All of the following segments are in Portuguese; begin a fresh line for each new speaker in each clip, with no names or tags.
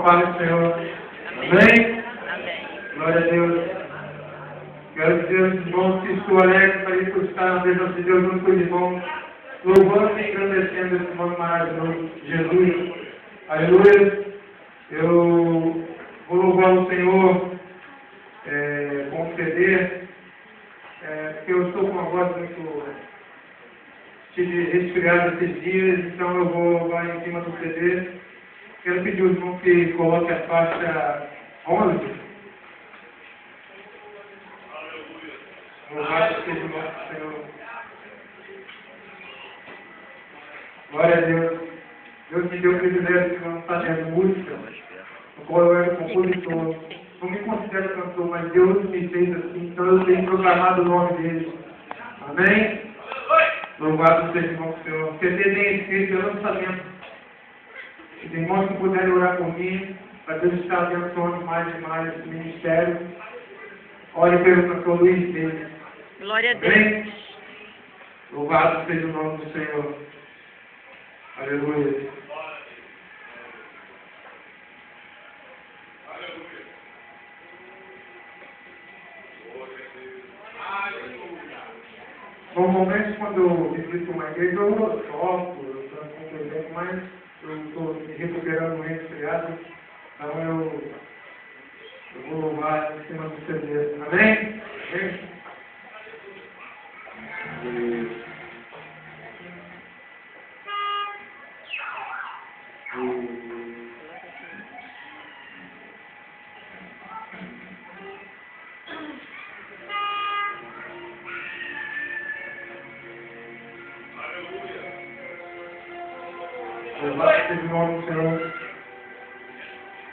paz do Senhor. Amém? Glória a Deus. Quero dizer aos irmãos que estou alegre para ir buscar a presença de Deus junto com os irmãos, louvando e engrandecendo esse nome maravilhoso, Jesus. Aleluia. Eu vou louvar o Senhor com o CD, porque eu estou com uma voz muito... Tive resfriado esses dias, então eu vou louvar em cima do CD. Quero pedir aos irmãos que coloquem a faixa 11. Louvado seja o nosso Senhor. Glória a Deus. Deus me deu o privilégio de não estar fazendo música, no qual eu era compositor. Não me considero cantor, mas Deus me fez assim, então eu tenho proclamado o nome dele. Amém? Louvado seja o Senhor. Porque Ele tem escrito, eu não sabendo. E tem irmãos que puderem orar por mim, para Deus estar abençoando mais e mais esse ministério. Ore pelo cantor Luiz dele.
Glória a Deus.
Amém? Louvado seja o nome do Senhor. Aleluia. Normalmente, quando eu visito uma igreja, eu toco, eu canto um evento, mas eu estou me recuperando muito resfriado, então eu vou louvar em cima do CD. Amém? Amém? Louvado seja o nome do Senhor.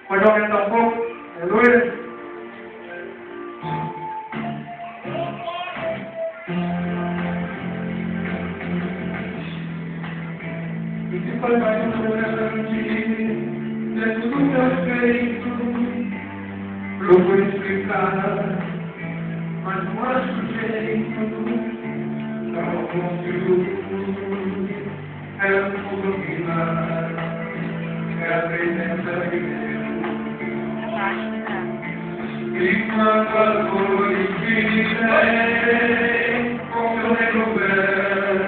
Pode aumentar um pouco? Aleluia. E se foi mais um grande, dentro do meu peito, procuro explicar, mas não acho jeito, não consigo. É o dominar, é a presença de Deus. E quando as flores virem com meu negro véu,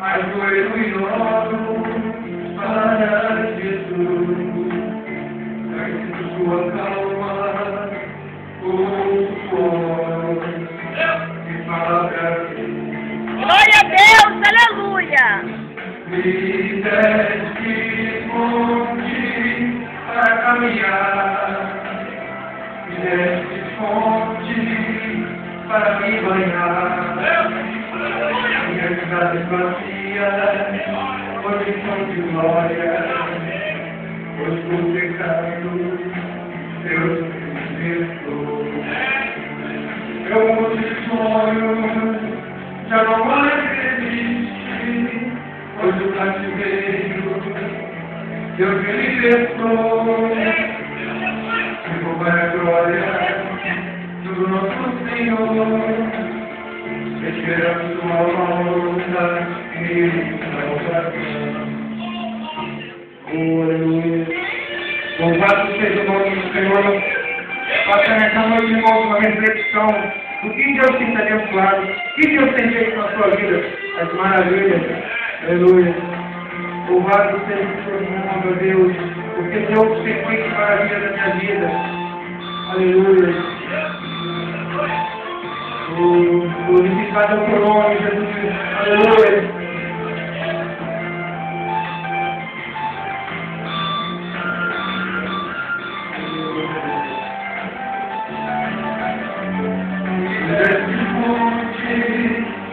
ajoelho e oro para Jesus. Sinto sua calma, ouço voz e fala pra mim.
Glória a Deus, aleluia.
Me deste fonte para caminhar, me deste fonte para me banhar. Minha cidade vazia, hoje são de glória, pois por pecado Deus me perdoou. Eu muitos sonhos já não mais existe, pois o cativeiro Deus me libertou. E vou para a glória do nosso Senhor, esperando sua volta e salvação. Aleluia. Louvado seja o nome do Senhor. Faça nessa noite, irmãos, uma reflexão do que Deus tem te abençoado, o que Deus tem feito na sua vida, as maravilhas. Aleluia. Louvado seja o seu nome, meu Deus, porque Deus tem feito maravilhas na minha vida. Aleluia. Glorificado é o teu nome, Jesus. Aleluia.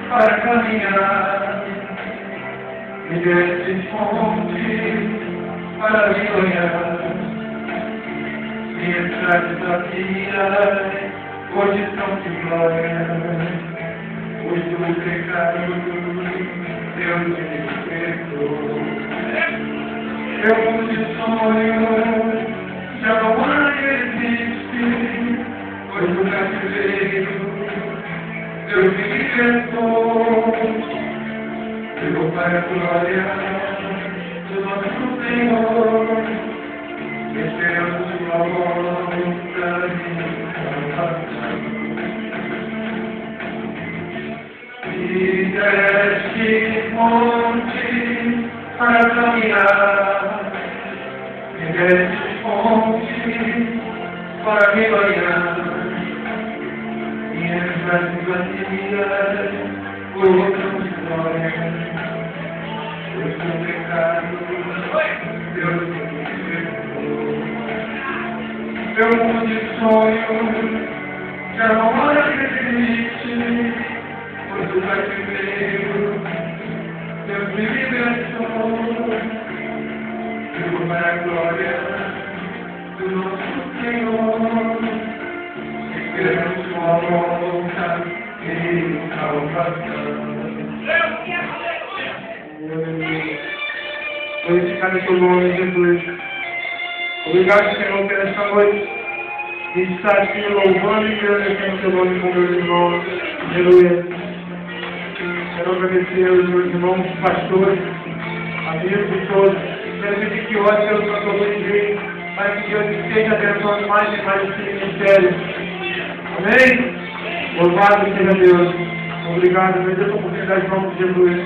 Para caminhar, me deste fonte para me banhar. Minhas estradas da vida hoje são de glória, pois do pecado Deus me perdoou. Eu muitos sonhos já não mais existe, pois o cativeiro Deus me libertou. Eu vou para a glória do nosso Senhor, esperamos tua volta e deste fonte para caminhar, e deste fonte para me banhar, minhas vadias, outras glórias, eu sou pecado, Deus me perdoou. Meu mundo de sonho, já não acredite, pois o cativeiro, Deus me libertou, vivo para a glória do nosso Senhor, esperamos sua volta e salvação. Glorificado teu nome, Jesus. Obrigado, Senhor, por esta noite de estar aqui louvando e agradecendo teu nome com meus irmãos. Aleluia. Quero agradecer aos meus irmãos pastores, amigos de todos. Quero pedir que ore pelos pastores de Deus, para que Deus esteja abençoando mais e mais esse ministério. Amém? Louvado seja Deus. Obrigado, me dê essa oportunidade em nome de Jesus.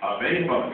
Amém, irmão?